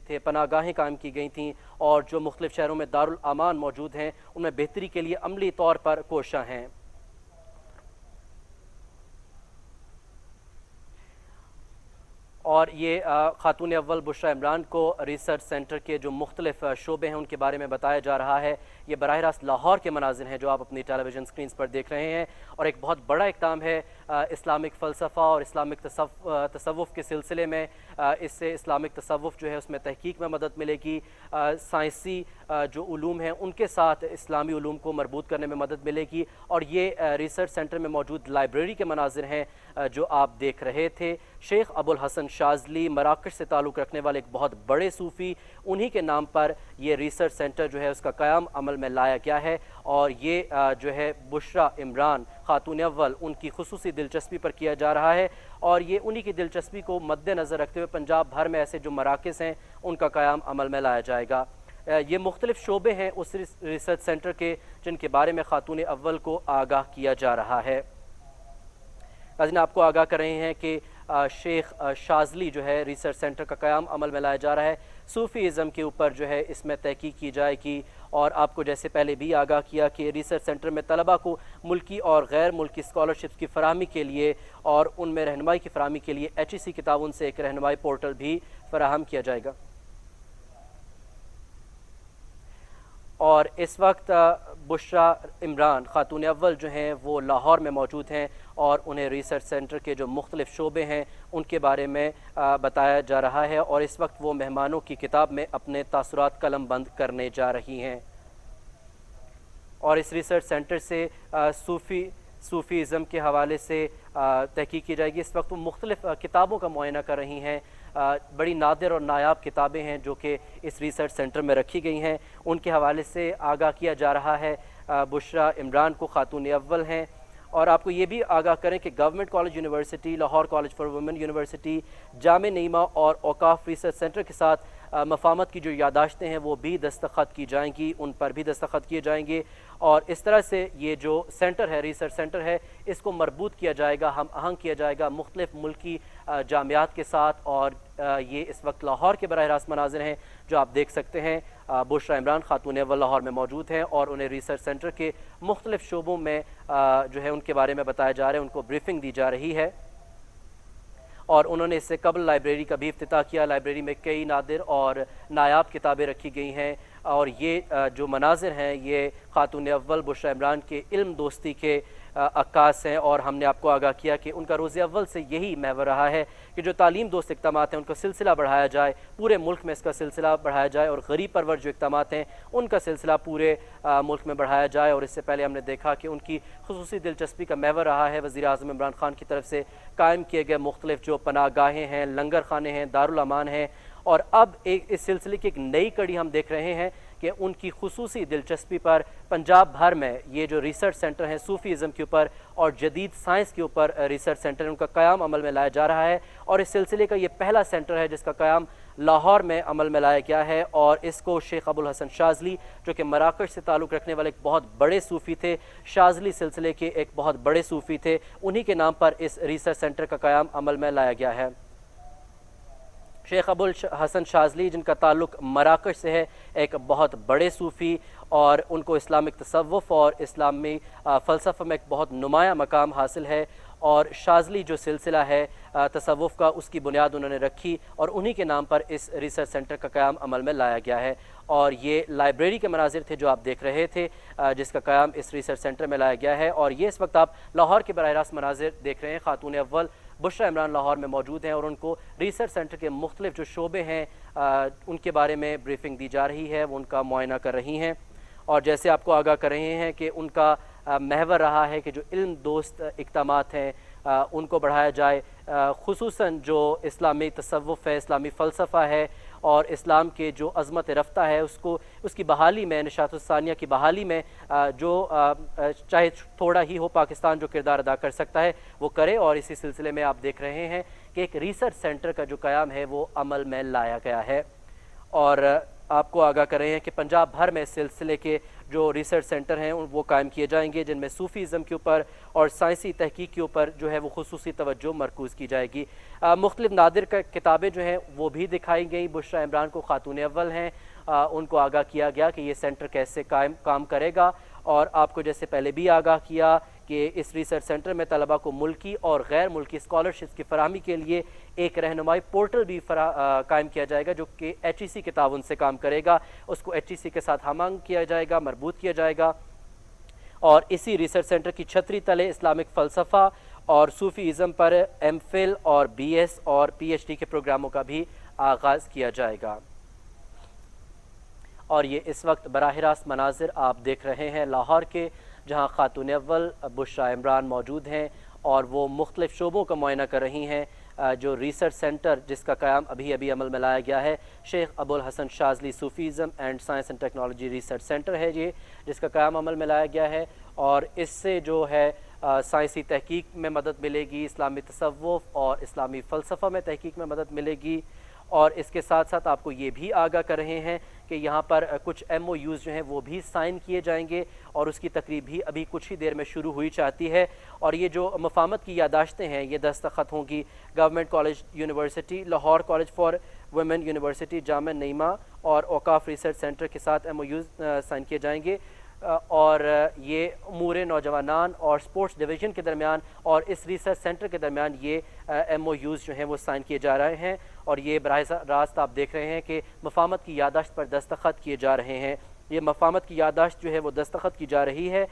تھے، پناہ گاہیں قائم کی گئی تھیں اور جو مختلف شہروں میں دارالامان موجود ہیں ان میں بہتری کے لیے عملی طور پر کوشاں ہیں۔ اور یہ خاتون اول بشریٰ عمران کو ریسرچ سینٹر کے جو مختلف شعبے ہیں ان کے بارے میں بتایا جا رہا ہے۔ یہ براہ راست لاہور کے مناظر ہیں جو آپ اپنی ٹیلی ویژن سکرینز پر دیکھ رہے ہیں، اور ایک بہت بڑا اقدام ہے اسلامک فلسفہ اور اسلامک تصوف کے سلسلے میں۔ اس سے اسلامک تصوف جو ہے اس میں تحقیق میں مدد ملے گی، سائنسی جو علوم ہیں ان کے ساتھ اسلامی علوم کو مربوط کرنے میں مدد ملے گی، اور یہ ریسرچ سینٹر میں موجود لائبریری کے مناظر ہیں جو آپ دیکھ رہے تھے۔ شیخ ابو الحسن شاذلی مراکش سے تعلق رکھنے والے ایک بہت بڑے صوفی، انہی کے نام پر یہ ریسرچ سینٹر جو ہے اس کا قیام عمل میں لایا گیا ہے، اور یہ جو ہے بشریٰ عمران خاتون اول ان کی خصوصی دلچسپی پر کیا جا رہا ہے، اور یہ انہی کی دلچسپی کو مد نظر رکھتے ہوئے پنجاب بھر میں ایسے جو مراکز ہیں ان کا قیام عمل میں لایا جائے گا۔ یہ مختلف شعبے ہیں اس ریسرچ سینٹر کے جن کے بارے میں خاتون اول کو آگاہ کیا جا رہا ہے۔ ناظرین، آپ کو آگاہ کر رہے ہیں کہ شیخ شاذلی جو ہے ریسرچ سینٹر کا قیام عمل میں لایا جا رہا ہے، صوفی ازم کے اوپر جو ہے اس میں تحقیق کی جائے گی، اور آپ کو جیسے پہلے بھی آگاہ کیا کہ ریسرچ سینٹر میں طلبہ کو ملکی اور غیر ملکی اسکالرشپس کی فراہمی کے لیے اور ان میں رہنمائی کی فراہمی کے لیے HEC کے تعاون سے ایک رہنمائی پورٹل بھی فراہم کیا جائے گا۔ اور اس وقت بشریٰ عمران خاتون اول جو ہیں وہ لاہور میں موجود ہیں، اور انہیں ریسرچ سینٹر کے جو مختلف شعبے ہیں ان کے بارے میں بتایا جا رہا ہے، اور اس وقت وہ مہمانوں کی کتاب میں اپنے تاثرات قلم بند کرنے جا رہی ہیں۔ اور اس ریسرچ سینٹر سے صوفی ازم کے حوالے سے تحقیق کی جائے گی۔ اس وقت وہ مختلف کتابوں کا معائنہ کر رہی ہیں، بڑی نادر اور نایاب کتابیں ہیں جو کہ اس ریسرچ سینٹر میں رکھی گئی ہیں، ان کے حوالے سے آگاہ کیا جا رہا ہے۔ بشریٰ عمران کو خاتون اول ہیں، اور آپ کو یہ بھی آگاہ کریں کہ government college university, Lahore college for women university, Jamia Naeemia اور اوقاف ریسرچ سینٹر کے ساتھ مفاہمت کی جو یادداشتیں ہیں وہ بھی دستخط کی جائیں گی، ان پر بھی دستخط کیے جائیں گے، اور اس طرح سے یہ جو سینٹر ہے، ریسرچ سینٹر ہے، اس کو مربوط کیا جائے گا، ہم آہنگ کیا جائے گا مختلف ملکی جامعات کے ساتھ۔ اور یہ اس وقت لاہور کے براہ راست مناظر ہیں جو آپ دیکھ سکتے ہیں۔ بشریٰ عمران خاتون اول لاہور میں موجود ہیں، اور انہیں ریسرچ سینٹر کے مختلف شعبوں میں جو ہے ان کے بارے میں بتایا جا رہا ہے، ان کو بریفنگ دی جا رہی ہے، اور انہوں نے اس سے قبل لائبریری کا بھی افتتاح کیا۔ لائبریری میں کئی نادر اور نایاب کتابیں رکھی گئی ہیں، اور یہ جو مناظر ہیں یہ خاتون اول بشریٰ عمران کے علم دوستی کے عکاس ہیں، اور ہم نے آپ کو آگاہ کیا کہ ان کا روز اول سے یہی محور رہا ہے کہ جو تعلیم دوست اقدامات ہیں ان کا سلسلہ بڑھایا جائے، پورے ملک میں اس کا سلسلہ بڑھایا جائے، اور غریب پرور جو اقدامات ہیں ان کا سلسلہ پورے ملک میں بڑھایا جائے۔ اور اس سے پہلے ہم نے دیکھا کہ ان کی خصوصی دلچسپی کا محور رہا ہے وزیر اعظم عمران خان کی طرف سے قائم کیے گئے مختلف جو پناہ گاہیں ہیں، لنگر خانے ہیں، دارالامان ہیں، اور اب اس سلسلے کی ایک نئی کڑی ہم دیکھ رہے ہیں کہ ان کی خصوصی دلچسپی پر پنجاب بھر میں یہ جو ریسرچ سینٹر ہیں صوفی ازم کے اوپر اور جدید سائنس کے اوپر ریسرچ سینٹر ان کا قیام عمل میں لایا جا رہا ہے، اور اس سلسلے کا یہ پہلا سینٹر ہے جس کا قیام لاہور میں عمل میں لایا گیا ہے، اور اس کو شیخ ابو الحسن شاذلی جو کہ مراکش سے تعلق رکھنے والے ایک بہت بڑے صوفی تھے، شاذلی سلسلے کے ایک بہت بڑے صوفی تھے، انہی کے نام پر اس ریسرچ سینٹر کا قیام عمل میں لایا گیا ہے۔ شیخ ابو الحسن شاذلی جن کا تعلق مراکش سے ہے، ایک بہت بڑے صوفی، اور ان کو اسلامک تصوف اور اسلامی فلسفہ میں ایک بہت نمایاں مقام حاصل ہے، اور شاذلی جو سلسلہ ہے تصوف کا اس کی بنیاد انہوں نے رکھی، اور انہی کے نام پر اس ریسرچ سینٹر کا قیام عمل میں لایا گیا ہے۔ اور یہ لائبریری کے مناظر تھے جو آپ دیکھ رہے تھے جس کا قیام اس ریسرچ سینٹر میں لایا گیا ہے، اور یہ اس وقت آپ لاہور کے براہ راست مناظر دیکھ رہے ہیں۔ خاتون اول بشریٰ عمران لاہور میں موجود ہیں، اور ان کو ریسرچ سینٹر کے مختلف جو شعبے ہیں ان کے بارے میں بریفنگ دی جا رہی ہے، وہ ان کا معائنہ کر رہی ہیں، اور جیسے آپ کو آگاہ کر رہے ہیں کہ ان کا محور رہا ہے کہ جو علم دوست اقدامات ہیں ان کو بڑھایا جائے، خصوصاً جو اسلامی تصوف ہے، اسلامی فلسفہ ہے، اور اسلام کے جو عظمت رفتہ ہے اس کی بحالی میں، نشاط الثانیہ کی بحالی میں جو چاہے تھوڑا ہی ہو پاکستان جو کردار ادا کر سکتا ہے وہ کرے، اور اسی سلسلے میں آپ دیکھ رہے ہیں کہ ایک ریسرچ سینٹر کا جو قیام ہے وہ عمل میں لایا گیا ہے۔ اور آپ کو آگاہ کر رہے ہیں کہ پنجاب بھر میں اس سلسلے کے جو ریسرچ سینٹر ہیں وہ قائم کیے جائیں گے، جن میں صوفیزم کے اوپر اور سائنسی تحقیق کے اوپر جو ہے وہ خصوصی توجہ مرکوز کی جائے گی۔ مختلف نادر کتابیں جو ہیں وہ بھی دکھائی گئیں۔ بشریٰ عمران کو خاتون اول ہیں، ان کو آگاہ کیا گیا کہ یہ سینٹر کیسے کام کرے گا، اور آپ کو جیسے پہلے بھی آگاہ کیا کہ اس ریسرچ سینٹر میں طلبہ کو ملکی اور غیر ملکی اسکالرشپس کی فراہمی کے لیے ایک رہنمائی پورٹل بھی قائم کیا جائے گا، جو کہ HEC کے تعاون سے کام کرے گا۔ اس کو HEC کے ساتھ ہم آہنگ کیا جائے گا، مربوط کیا جائے گا، اور اسی ریسرچ سینٹر کی چھتری تلے اسلامک فلسفہ اور صوفی ازم پر MPhil اور BS اور PhD کے پروگراموں کا بھی آغاز کیا جائے گا۔ اور یہ اس وقت براہ راست مناظر آپ دیکھ رہے ہیں لاہور کے، جہاں خاتون اول بشریٰ عمران موجود ہیں اور وہ مختلف شعبوں کا معائنہ کر رہی ہیں۔ جو ریسرچ سینٹر جس کا قیام ابھی عمل میں لایا گیا ہے، Sheikh Abu Alhasan Shazli Sufism and science and technology research centre ہے یہ، جس کا قیام عمل میں لایا گیا ہے، اور اس سے جو ہے سائنسی تحقیق میں مدد ملے گی، اسلامی تصوف اور اسلامی فلسفہ میں تحقیق میں مدد ملے گی، اور اس کے ساتھ ساتھ آپ کو یہ بھی آگاہ کر رہے ہیں کہ یہاں پر کچھ MOUs جو ہیں وہ بھی سائن کیے جائیں گے، اور اس کی تقریب بھی ابھی کچھ ہی دیر میں شروع ہوئی چاہتی ہے۔ اور یہ جو مفاہمت کی یادداشتیں ہیں یہ دستخط ہوں گی government college university Lahore, college for women university Jamia Naeemia اور اوقاف ریسرچ سینٹر کے ساتھ MOUs سائن کیے جائیں گے، اور یہ امور نوجوانان اور سپورٹس ڈویژن کے درمیان اور اس ریسرچ سینٹر کے درمیان یہ MOUs جو ہیں وہ سائن کیے جا رہے ہیں، اور یہ براہ راست آپ دیکھ رہے ہیں کہ مفاہمت کی یادداشت پر دستخط کیے جا رہے ہیں۔ یہ مفاہمت کی یادداشت جو ہے وہ دستخط کی جا رہی ہے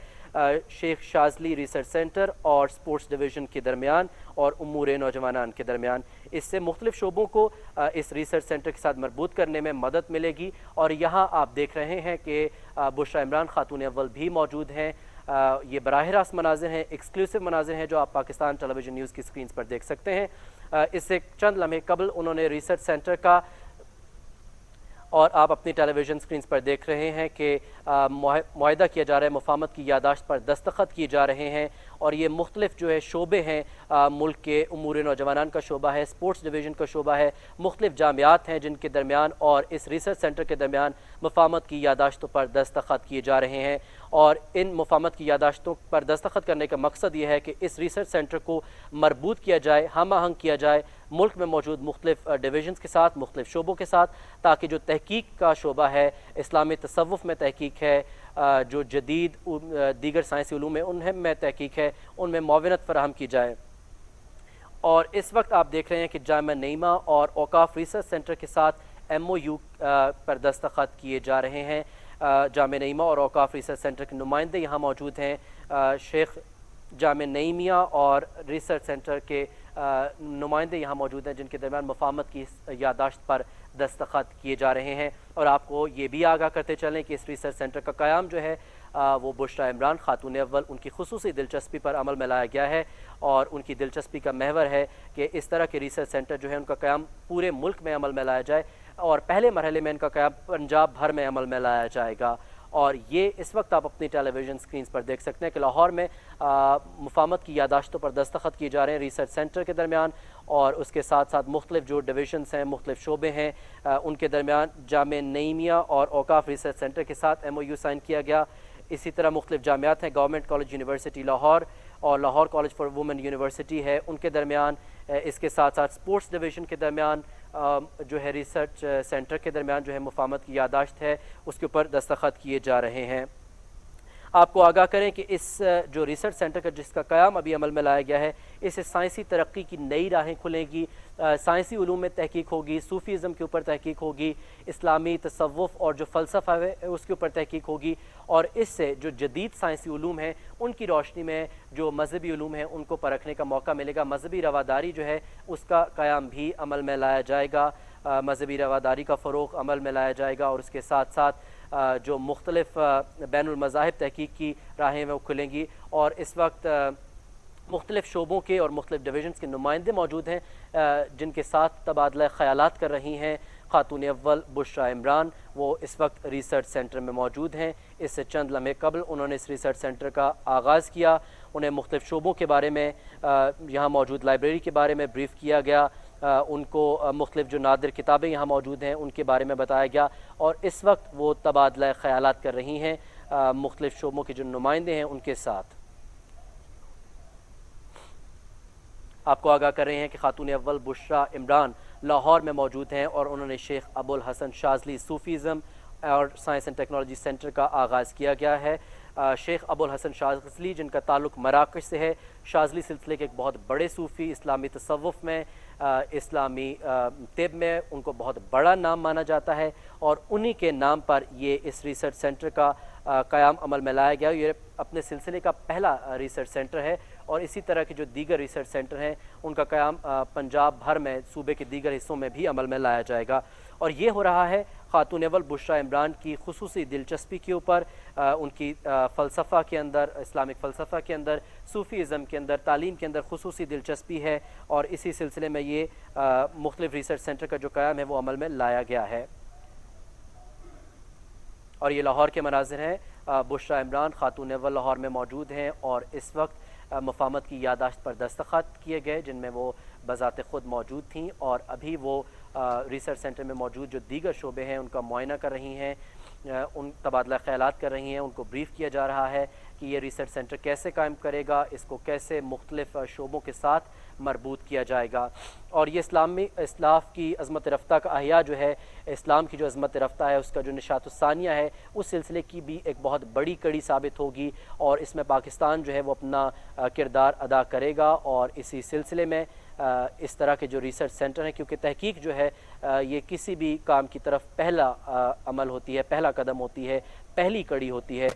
شیخ شاذلی ریسرچ سینٹر اور سپورٹس ڈویژن کے درمیان اور امور نوجوانان کے درمیان۔ اس سے مختلف شعبوں کو اس ریسرچ سینٹر کے ساتھ مربوط کرنے میں مدد ملے گی، اور یہاں آپ دیکھ رہے ہیں کہ بشریٰ عمران خاتون اول بھی موجود ہیں۔ یہ براہ راست مناظر ہیں، ایکسکلوسیو مناظر ہیں جو آپ پاکستان ٹیلی ویژن نیوز کی سکرینز پر دیکھ سکتے ہیں۔ اس سے چند لمحے قبل انہوں نے ریسرچ سینٹر کا، اور آپ اپنی ٹیلی ویژن سکرینز پر دیکھ رہے ہیں کہ معاہدہ کیا جا رہا ہے، مفاہمت کی یادداشت پر دستخط کیے جا رہے ہیں، اور یہ مختلف جو ہے شعبے ہیں، ملک کے امور نوجوانان کا شعبہ ہے، سپورٹس ڈویژن کا شعبہ ہے، مختلف جامعات ہیں جن کے درمیان اور اس ریسرچ سینٹر کے درمیان مفاہمت کی یادداشتوں پر دستخط کیے جا رہے ہیں۔ اور ان مفاہمت کی یادداشتوں پر دستخط کرنے کا مقصد یہ ہے کہ اس ریسرچ سینٹر کو مربوط کیا جائے، ہم آہنگ کیا جائے ملک میں موجود مختلف ڈویژنز کے ساتھ، مختلف شعبوں کے ساتھ، تاکہ جو تحقیق کا شعبہ ہے، اسلامی تصوف میں تحقیق ہے، جو جدید دیگر سائنسی علوم میں ان میں تحقیق ہے، ان میں معاونت فراہم کی جائے۔ اور اس وقت آپ دیکھ رہے ہیں کہ جامعہ نعیمہ اور اوقاف ریسرچ سینٹر کے ساتھ MOU پر دستخط کیے جا رہے ہیں۔ جامعہ نعیمہ اور اوقاف ریسرچ سینٹر کے نمائندے یہاں موجود ہیں، شیخ جامعہ نعیمیہ اور ریسرچ سینٹر کے نمائندے یہاں موجود ہیں، جن کے درمیان مفاہمت کی یادداشت پر دستخط کیے جا رہے ہیں۔ اور آپ کو یہ بھی آگاہ کرتے چلیں کہ اس ریسرچ سینٹر کا قیام جو ہے وہ بشریٰ عمران خاتون اول ان کی خصوصی دلچسپی پر عمل میں لایا گیا ہے، اور ان کی دلچسپی کا محور ہے کہ اس طرح کے ریسرچ سینٹر جو ہے ان کا قیام پورے ملک میں عمل میں لایا جائے، اور پہلے مرحلے میں ان کا قیام پنجاب بھر میں عمل میں لایا جائے گا۔ اور یہ اس وقت آپ اپنی ٹیلی ویژن سکرینز پر دیکھ سکتے ہیں کہ لاہور میں مفاہمت کی یادداشتوں پر دستخط کیے جا رہے ہیں ریسرچ سینٹر کے درمیان، اور اس کے ساتھ ساتھ مختلف جو ڈویژنز ہیں، مختلف شعبے ہیں، ان کے درمیان جامعہ نعیمیہ اور اوقاف ریسرچ سینٹر کے ساتھ MOU سائن کیا گیا۔ اسی طرح مختلف جامعات ہیں، گورنمنٹ کالج یونیورسٹی لاہور اور Lahore college for women university ہے، ان کے درمیان، اس کے ساتھ ساتھ سپورٹس ڈویژن کے درمیان جو ہے ریسرچ سینٹر کے درمیان جو ہے مفاہمت کی یادداشت ہے، اس کے اوپر دستخط کیے جا رہے ہیں۔ آپ کو آگاہ کریں کہ اس جو ریسرچ سینٹر کا جس کا قیام ابھی عمل میں لایا گیا ہے، اس سے سائنسی ترقی کی نئی راہیں کھلیں گی، سائنسی علوم میں تحقیق ہوگی، صوفیزم کے اوپر تحقیق ہوگی، اسلامی تصوف اور جو فلسفہ ہے اس کے اوپر تحقیق ہوگی، اور اس سے جو جدید سائنسی علوم ہیں ان کی روشنی میں جو مذہبی علوم ہیں ان کو پرکھنے کا موقع ملے گا۔ مذہبی رواداری جو ہے اس کا قیام بھی عمل میں لایا جائے گا، مذہبی رواداری کا فروغ عمل میں لایا جائے گا، اور اس کے ساتھ ساتھ جو مختلف بین المذاہب تحقیق کی راہیں وہ کھلیں گی۔ اور اس وقت مختلف شعبوں کے اور مختلف ڈویژنز کے نمائندے موجود ہیں جن کے ساتھ تبادلہ خیالات کر رہی ہیں خاتون اول بشریٰ عمران، وہ اس وقت ریسرچ سینٹر میں موجود ہیں۔ اس سے چند لمحے قبل انہوں نے اس ریسرچ سینٹر کا آغاز کیا، انہیں مختلف شعبوں کے بارے میں، یہاں موجود لائبریری کے بارے میں بریف کیا گیا، ان کو مختلف جو نادر کتابیں یہاں موجود ہیں ان کے بارے میں بتایا گیا، اور اس وقت وہ تبادلہ خیالات کر رہی ہیں مختلف شعبوں کے جو نمائندے ہیں ان کے ساتھ۔ آپ کو آگاہ کر رہے ہیں کہ خاتون اول بشریٰ عمران لاہور میں موجود ہیں اور انہوں نے شیخ ابو الحسن شاذلی صوفیزم اور سائنس اینڈ ٹیکنالوجی سینٹر کا آغاز کیا گیا ہے۔ شیخ ابو الحسن شاذلی جن کا تعلق مراکش سے ہے، شاذلی سلسلے کے ایک بہت بڑے صوفی، اسلامی تصوف میں، اسلامی طب میں ان کو بہت بڑا نام مانا جاتا ہے، اور انہی کے نام پر یہ اس ریسرچ سینٹر کا قیام عمل میں لایا گیا۔ یہ اپنے سلسلے کا پہلا ریسرچ سینٹر ہے، اور اسی طرح کے جو دیگر ریسرچ سینٹر ہیں ان کا قیام پنجاب بھر میں صوبے کے دیگر حصوں میں بھی عمل میں لایا جائے گا، اور یہ ہو رہا ہے خاتون اول بشریٰ عمران کی خصوصی دلچسپی کے اوپر، ان کی فلسفہ کے اندر، اسلامک فلسفہ کے اندر، صوفی ازم کے اندر، تعلیم کے اندر خصوصی دلچسپی ہے، اور اسی سلسلے میں یہ مختلف ریسرچ سینٹر کا جو قیام ہے وہ عمل میں لایا گیا ہے۔ اور یہ لاہور کے مناظر ہیں، بشریٰ عمران خاتون اول لاہور میں موجود ہیں، اور اس وقت مفاہمت کی یادداشت پر دستخط کیے گئے جن میں وہ بذات خود موجود تھیں، اور ابھی وہ ریسرچ سینٹر میں موجود جو دیگر شعبے ہیں ان کا معائنہ کر رہی ہیں، ان تبادلہ خیالات کر رہی ہیں، ان کو بریف کیا جا رہا ہے کہ یہ ریسرچ سینٹر کیسے قائم کرے گا، اس کو کیسے مختلف شعبوں کے ساتھ مربوط کیا جائے گا، اور یہ اسلاف کی عظمت رفتہ کا احیاء جو ہے، اسلام کی جو عظمت رفتہ ہے اس کا جو نشاط الثانیہ ہے، اس سلسلے کی بھی ایک بہت بڑی کڑی ثابت ہوگی، اور اس میں پاکستان جو ہے وہ اپنا کردار ادا کرے گا، اور اسی سلسلے میں اس طرح کے جو ریسرچ سینٹر ہیں، کیونکہ تحقیق جو ہے یہ کسی بھی کام کی طرف پہلا عمل ہوتی ہے، پہلا قدم ہوتی ہے، پہلی کڑی ہوتی ہے